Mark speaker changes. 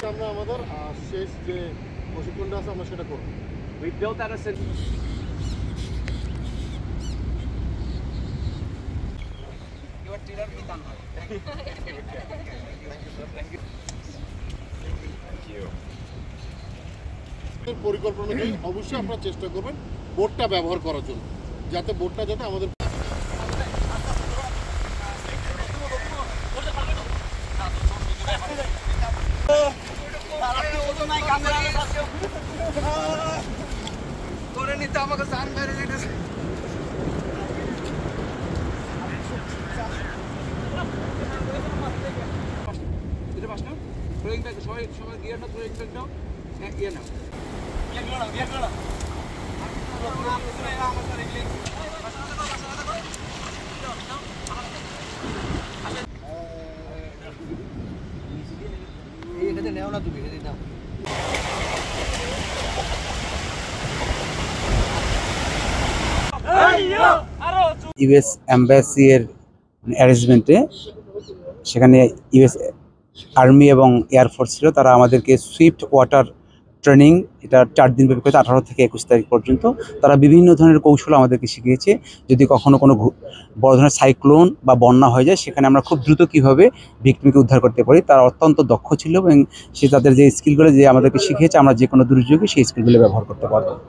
Speaker 1: আমরা আমাদের শেষ যে প্রশিক্ষণটা আছে আমরা সেটা করব। We built that as your teacher কি দান হয়। পরিকল্পনা অনুযায়ী অবশ্যই আপনারা চেষ্টা করবেন বোটটা ব্যবহার করার জন্য, যাতে বোটটা যাতে আমাদের করে নিতে আমাকে সান বেড়ে যেতেছে। সবাই গিয়ার না থ্রোয়িং ব্যাগ দাও, ইয়ে নাও এখানে নেও না, তুমি এখানে নাও।
Speaker 2: ইউএস এম্বাসি এর অ্যারেঞ্জমেন্টে সেখানে ইউএস আর্মি এবং এয়ারফোর্স ছিল, তারা আমাদেরকে সুইফট ওয়াটার ট্রেনিং, এটা 4 দিন ব্যাপী, 18 থেকে 21 তারিখ পর্যন্ত তারা বিভিন্ন ধরনের কৌশল আমাদেরকে শিখিয়েছে। যদি কখনো কোনো বড় ধরনের সাইক্লোন বা বন্যা হয়ে যায়, সেখানে আমরা খুব দ্রুত কীভাবে ভিক্টিমকে উদ্ধার করতে পারি, তারা অত্যন্ত দক্ষ ছিল এবং সে তাদের যে স্কিলগুলো যে আমাদেরকে শিখিয়েছে, আমরা যে কোনো দুর্যোগে সেই স্কিলগুলো ব্যবহার করতে পারবো।